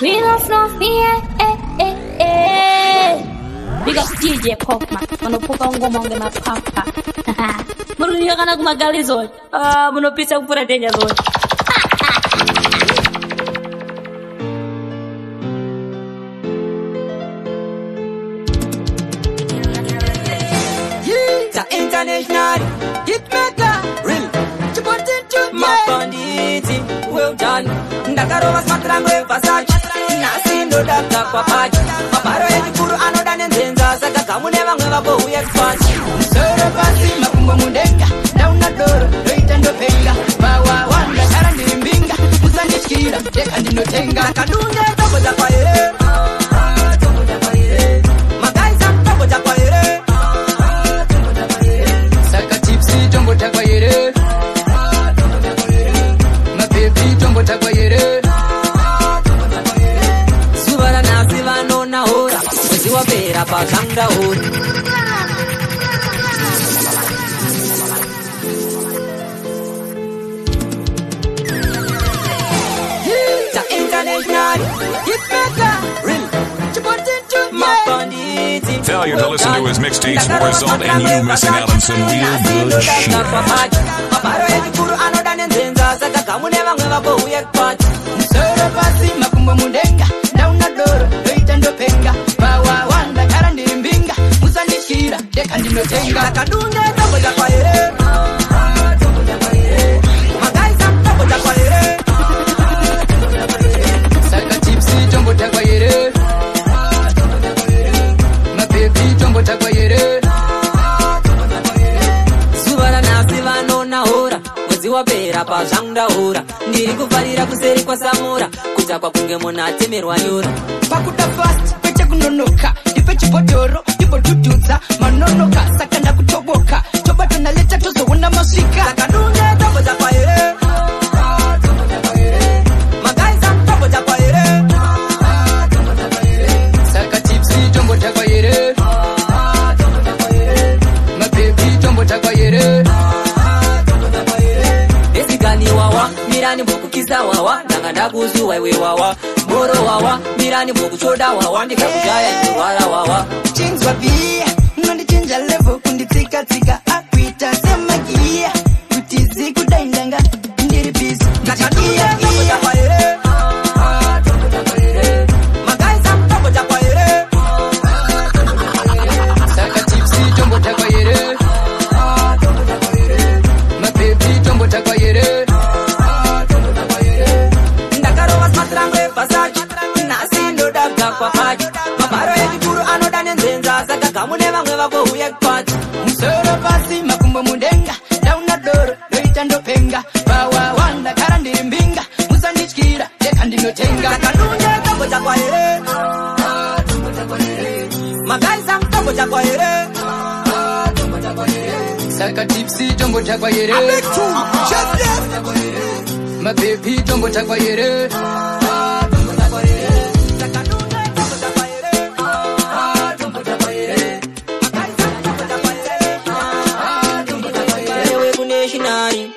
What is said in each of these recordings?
We don't know fear. Big up DJ Popman. Wanapopa ngoma unge mapapa. Murudia kana kumagali zote. Munopita kupura denja zote. International hitmaker, real. Mubhanditi, Welldone. Ndakarowa smatrango evasachi. Nasi ndo dabda kwa pachi. Mabaro ejikuru anoda nenzenza. Saka kamune vamwe vako uye kufasi. Soro pasi makumbo mundenga. Dauna doro, doita ndo penga. Bawa wanda, shara ndimbinga. Uzandishkira, deka ndinotenga. Nakadunge tobo za kwa ere. Magaisa tobo za kwa ere. Saka Tipsy tombo takwa ere. Mapepi tombo takwa ere. Subara nasi vanona hora. Mwezi wa pera pakanga hora. Ta international hitmaker, real. Mubhanditi. Failure to listen to his mixtapes will result in you missing out on some real good shit. Mabaro ejikuru anoda nenzenza. Saka kamune vamwe vako uye kufasi. Soro pasi makumbo mundenga. Dauna doro, doita ndo penga. Bawa wanda, kara ndimbinga. Uzandishkira, deka ndinotenga. Nakadunge tobo za kwa ere. Magaisa tobo za kwa ere. Saka Tipsy tombo takwa ere. Mapepi tombo takwa ere. Subara nasi vanona hora. Mwezi wa pera pazvanga hora. Ndiri kufarira kuseri kwa samura. Kutakwa kunge muna atemerwa nyora. Pakuda fast, peche kunonoka. Dipeche potoro, dipo tututsa. Manonoka, sakanda kutoboka. Toba tunaleta tozo una masika. Sakadunge tobo za kwa ere. Magaisa tobo za kwa ere. Saka Tipsy tombo takwa ere. Mapepi tombo takwa ere. Esigani wawa, mirani mboku kisa wawa. Nanganda kuzu wewe wawa. Moro wawa, mirani mboku choda wawa. Ndika kujaya njiwara wawa. Change wabi, nondi change level. Kundi tika tika, akwita sema kia. Utizi kudaindanga, ndiri peace. Nakakia tobo za kwa ere. Magaisa tobo za kwa ere. Saka Tipsy tombo takwa ere. Mapepi tombo takwa ere. Ndakarowa smatrango evasachi. Nasi ndo dabda kwa pachi. Mabaro ejikuru anoda nenzenza. Saka kamune vamwe vako uye kufasi. Musoro pasi makumbo mundenga. Dauna doro, doita ndo penga. Bawa wanda, kara ndimbinga. Uzandishkira, deka ndinotenga. Nakadunge tobo za kwa ere. Magaisa tobo za kwa ere. Saka Tipsy tombo takwa ere. Mapepi tombo takwa ere. Ewe kuneshinari.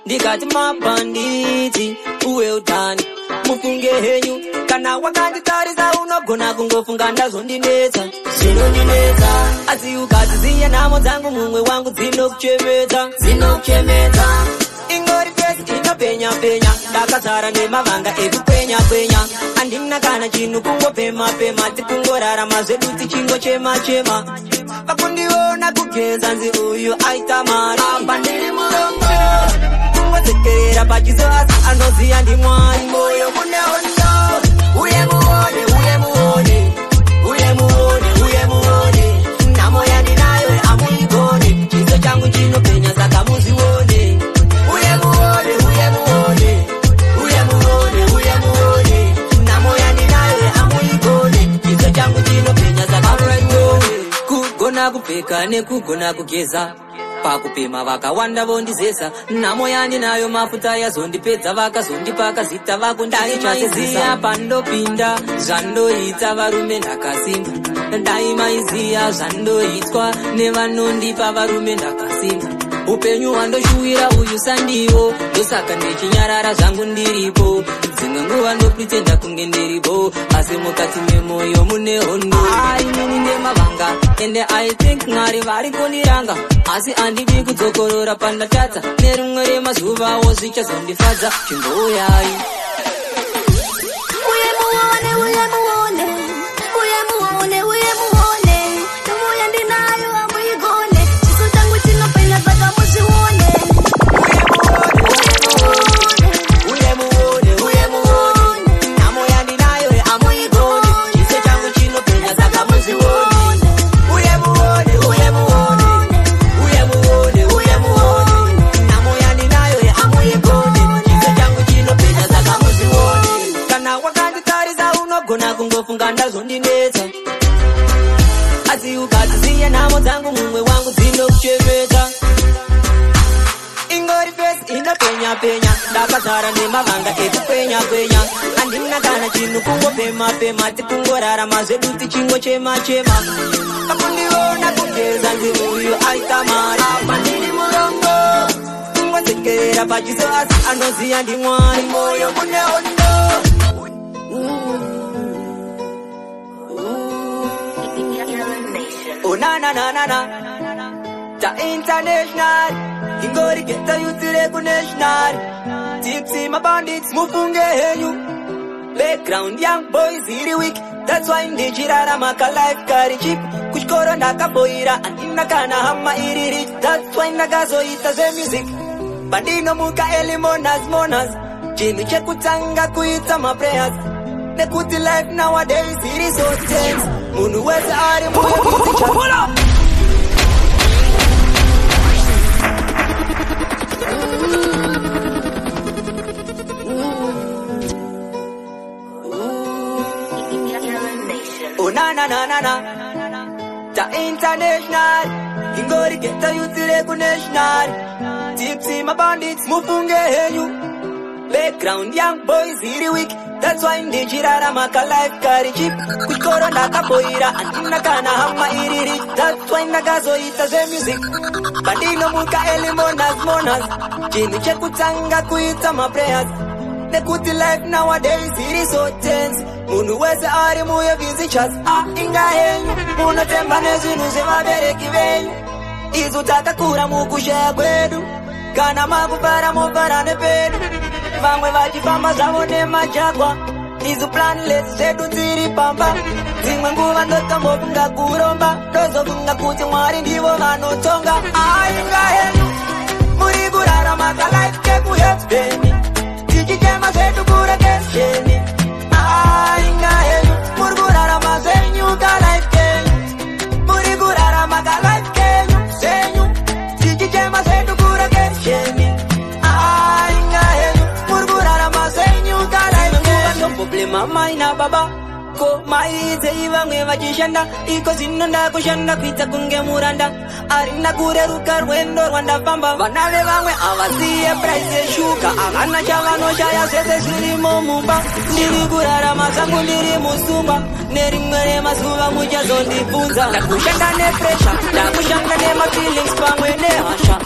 Ndikati Mubhanditi, Welldone. Mufunge henyu. Kana wakanditariza unogona kungofunga ndazondinetsa. Zinondinetsa. Asi ukadziziya namo dzangu mumwe wangu dzinokuchemedza. Ingori pesi inopenya penya. Ndakazara nemavanga ekupenya penya. Andina kana chinu kungopema pema. Tikungorarama zvedu tichingochema chema. Vakundiona kugeza nzi uyu aita mari. Apa ndiri mulongo. Kungotekerera pachizo asi anoziya ndi mwari. Moyo mune hondo. Uye muone, uye muone. Uye muone, uye muone. Namo yandinayo amuigone. Chizo changu chinopenya saka muzione. Uye muone, uye muone. Uye muone, uye muone. Namo yandinayo amuigone. Chizo changu chinopenya saka muzione. Kugona kupfeka nekugona kugeza. Pakupima vakawanda vondizesa. Namo yandinayo mafuta yazondipedza. Vakazondipaka zita vakundaichasiziya. Pandopinda zvandoita varume ndakasimba. Ndaimaiziya zvandoitwa nevanondipa varume ndakasimba. Upenyu hwandoshuwira uyu sandiwo. Ndosaka ndechinyarara zvangu ndiripo. dzimwe nguva ndopritenda kunge ndiribo asi mukati memoyo mune hondo. Inini ndemavanga ende I think Mwari vari kundiranga asi handidi kudzokorora pandatadza nerimwe remazuvawo zvichazondifadza chimbouyai. Kungofunga ndazondinetsa asi ukadziziya nhamo dzangu mumwe wangu dzinokuchemeta. Ingori fesi inopenya penya ndakazara nemavanga ekupenya penya handina kana chinhu kungopema pema tikungorarama zvedu tichingochema chema. Pakundiona kugeza nziri uyu aita mari apa ndiri murongo kungotsekerera pachiso asi anoziya ndimwari moyo mune hondo. Oh na na na na na, ta international, ingori geta yutire ku national. Tipsy my bandits mufunge henyu, background young boys very weak. That's why ndijirara maka life carry cheap. Kuchkoro ndakaboira andina kana hama iri rich. That's why ndakazoita ze music. Bandino muka eli monas, chinu chekutanga kuita my prayers. Nekuti life nowadays it is so tense. Munu wese ari muye kuzicha. Pull up! Oh na na na na na, ta international, ingori geta yutire ku national. Tipsy my bandits mufunge henyu, background young boys very weak. That's why ndijirara maka life carry cheap. Kuchkoro ndakaboira andina kana hama iri rich. That's why ndakazoita ze music. Bandino muka eli monas, chinu chekutanga kuita my prayers. Nekuti life nowadays it is so tense. Munu wese ari muye visitors. Inga henyu munotemba nezvinhu zvevabereki venyu. Izu takakura mukushaya kwedu kana makupara mopara nepedu. Vamwe vachifamba zvavo nemachakwa izu planless zedu dziri pamba. Dzimwe nguva ndotombofunga kuromba ndozofunga kuti Mwari ndivo vanotonga. Inga henyu muri kurarama ka life kekuhepeni tichichema zedu kurekesheni. Inga henyu muri kurarama zenyu ka life kenyu, muri kurarama ka life kenyu zenyu tichichema zedu kurekesheni. Problema mai na baba ko mai zeiva mwe vachishanda iko zinonda kushanda kuita kunge muranda arina kureruka rwendo rwandafamba. Vana vevamwe avaziye price shuka avana chavanoshaya zvese zvirimo mumba. Ndiri kurarama zangu ndiri musungwa nerimwe remazuva muchazondibvunza. Ndakushanda nepresha, ndakushanda nemafeelings pamwe nehasha.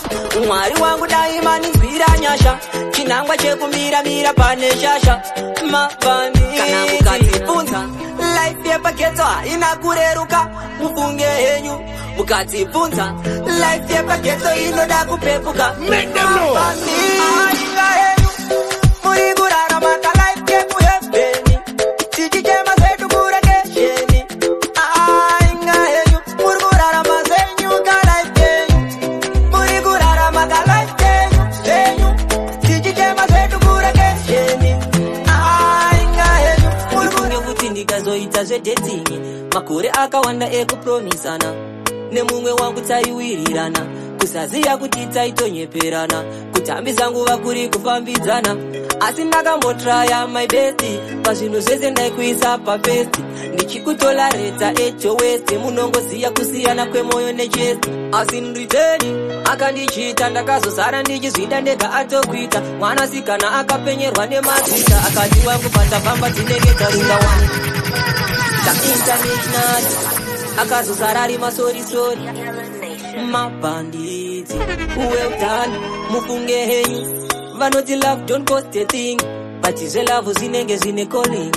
Mwari wangu daima ninzwira nyasha, chinangwa chekumira pane shasha. Mabanditi kana mukadzibvunza life yepaketo haina kureruka mufunge henyu. Mukadzibvunza life yepaketo inoda kupepuka. Mabanditi henyu muri kurarama ka life yekuhepeni tichichema zedu kurekesheni. Inga henyu muri kurarama zenyu ka life yenyu, muri kurarama ka life yenyu tichichema zedu kurekesheni. Ndikazoita zvedating makore akawanda ekupromisana nemumwe wangu taiwirirana, kusaziya kuti taitonyeperana, kutambisa nguva kuri kufambidzana. Asi ndakambotraya my best pazvinhu zvese ndaikuisa papesti ndichikutolareta echo west. Munongoziya kusiyana kwemoyo nechest. Asi nditeni akandichita ndakazozara ndichizvida ndega atokuita. Mwanasikana akapenyerwa nemazita akati wangu patafamba tinenge tarinda wangu ta international akazozara ari masorisori. Mabhanditi uwe utani mufunge henyu vanoti love don't cost a thing but ze love zinenge zine calling.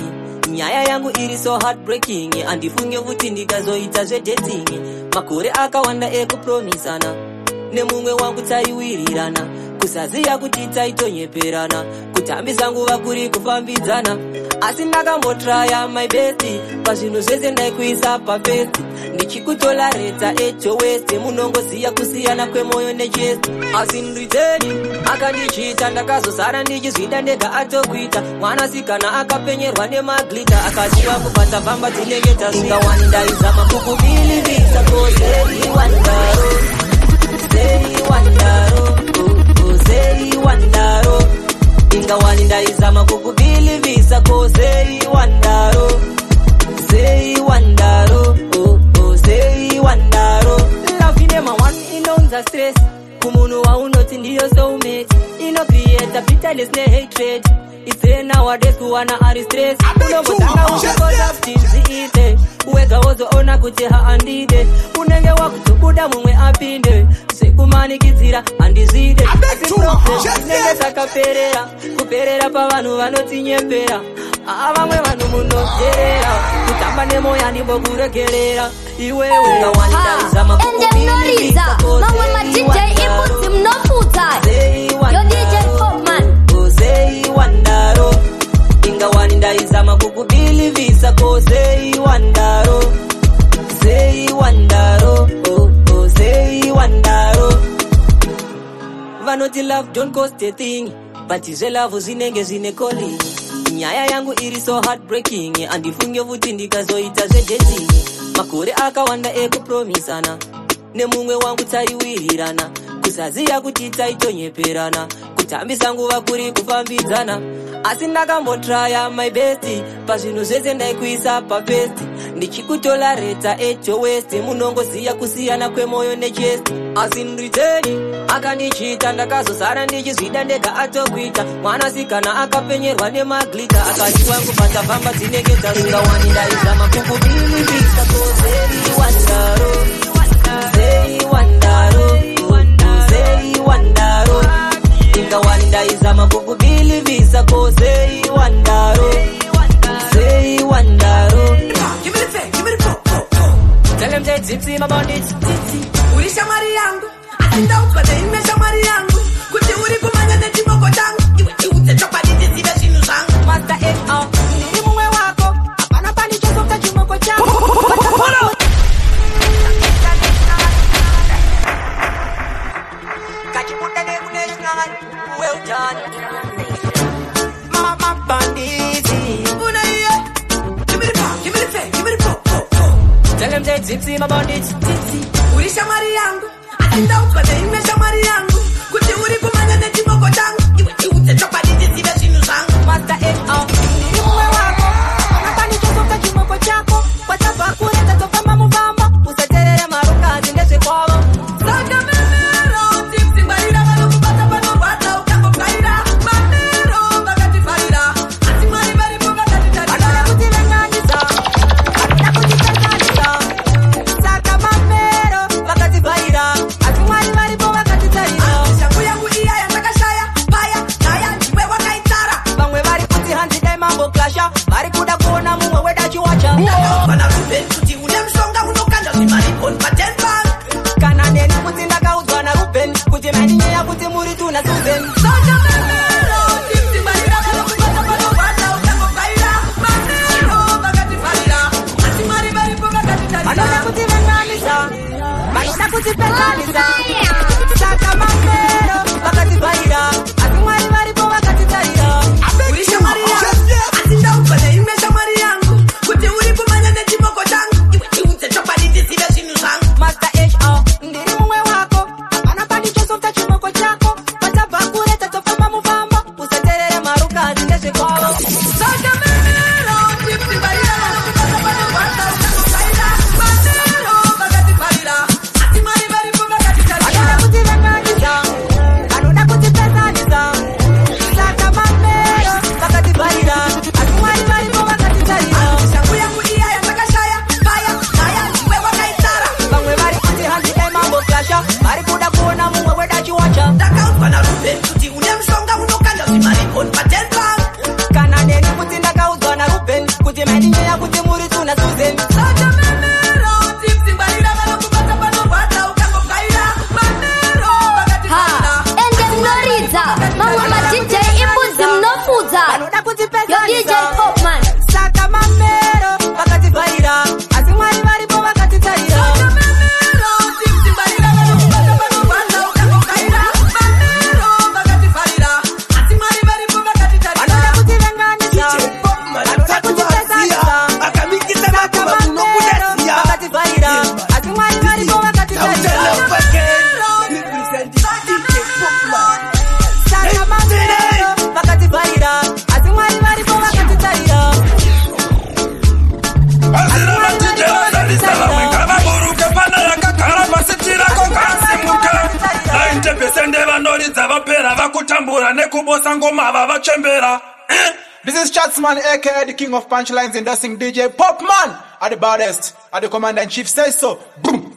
Nyaya yangu iri so heartbreaking, andifunge vuti ndikazoita zve dating. Makore akawanda ekupromisana, nemumwe wangu taiwirirana, kusaziya kuti taitonyeperana, kutambisa nguva kuri kufambidzana. Asi ndakambotraya my best, pazvinhu zvese ndaikuisa papest, ndichikutolareta echo west, munongoziya kusiyana kwemoyo nechest. Asi ndriteni akandichita, ndakazosara ndichizvida ndega atokuita. Mwanasikana akapenyerwa nemaglita, akaziva kubata pamba dzinenge tasvika. Wani ndaizama kukubilivisa kozeri wandaro, zeri wandaro, zeri wandaro. Inga wani ndaizama kukubilivisa kozeri wandaro, zeri wandaro, zeri wandaro. Love inema one inonza stress, kumunu wa unoti ndiyo soulmate, ino create a bitterness ne hatred. It's a nowadays kuwana ari stress, unongotanga ukoza ftinzi ite, uwega wozo ona kuti haandide, unenge wakutubuda mumwe apinde, sekumanikizira andizide. Asi problem nenge sakaperera, kuperera pa vanhu vanotinyepera, vamwe vanhu munogerera, kutamba nemoya ndimbokuregerera. Iwewe ngawani ndaizama kukubilivisa mamwe DJ iputi mnofuta yo DJ Popman kozei wandaro. Inga wani ndaizama kukubilivisa kozei wandaro, zei wandaro, zei wandaro. Vanoti love don't cost a thing, but ze love zinenge zine calling. Nyaya yangu iri so heartbreaking, andifunge vuti ndikazoita zve dating. Makore akawanda ekupromisana, nemumwe wangu taiwirirana, kusaziya kuti taitonyeperana, kutambisa nguva kuri kufambidzana. Asi ndakambotraya my best, pazvinhu zvese ndaikuisa papest, ndichikutolareta echo west, munongoziya kusiyana kwemoyo nechest. Asi ndriteni akandichita, ndakazosara ndichizvida ndega atokuita. Mwanasikana akapenyerwa nemaglita, akaziva kubata pamba dzinenge tasvika. Wani ndaizama kukubilivisa kozeri wandaro, zeri wandaro, zeri wandaro. Inga wani ndaizama kukubilivisa kozeri wandaro, zeri wandaro. Give me the fake, give me the pop. Tell them that Tipsy Mubhanditi, Uri shamari yangu, asinda upate ime shamari yangu, kuti uri kumanya nechimoko changu, iwe chiute chopati tizive zvinhu zvangu. Master F.A. Ndiri mumwe wako, hapana pani chosoka chimoko changu. Kachibuda nekuneshnan, Welldone. Mubhanditi. Una iye, give me the pop, give me the fake, give me the pop. Tell them that Tipsy Mubhanditi, Uri shamari yangu, asinda upate ime shamari yangu, kuti uri kumanya nechimoko changu, iwe chiute chopati tizive zvinhu zvangu. Master F.A. Ndiri mumwe wako, hapana pani chosoka chimoko chako. Kwachabva kure tatofamba mufamba, usaterere marukazi ndezvekwavo. Saka memero, Tipsy ngwarira vanokubata panorwadza ukangobvaira. Mamero vakatifarira, asi Mwari varipo vakatitarira. Vanoda kuti venganisa, vanoda kuti venganisa, saka mamero vakatibvaira, asi Mwari varipo vakatitarira. Shangu yangu iya yandakashaya, paya, naya, ndiwe wakaitsara. Vamwe vari kuti hanzi dai mamboklasha, vari kuda kuona mumwe weda chiwacha. Kana Ruben kuti une mushonga unokanda zvimariponi pa10 bag. Kana neni kuti ndakaudzwa naRuben, kuti mandinyeya kuti muri tuna Susan. Saka memero, Tipsy ngwarira vanokubata panorwadza ukangobvaira. Mamero vakatifarira, asi Mwari varipo vakatitarira. Vanoda kuti venganisa, vanoda kuti venganisa, saka mamero vakatibvaira, asi Mwari varipo vakatitarira. Uri shamari yangu, asinda upate ime shamari yangu, kuti uri kumanya nechimoko DJ Popman. Saka mamero vakati vaira asi mwari varipo vakati tarira. Tipsy barira vanokubata vanobanda ukakokaira. Mamero vakati farira asi mwari varipo vakati tarira. Vanoda kutivenganisa vanoda kutipesarisa. Saka mamero vakati vaira asi mwari varipo vakati tarira. Saka mamero vakati vaira asi mwari varipo vakati tarira. This is Chatsman, aka the king of punchlines, and dusting DJ Popman at the baddest. At the commander in chief says so. Boom.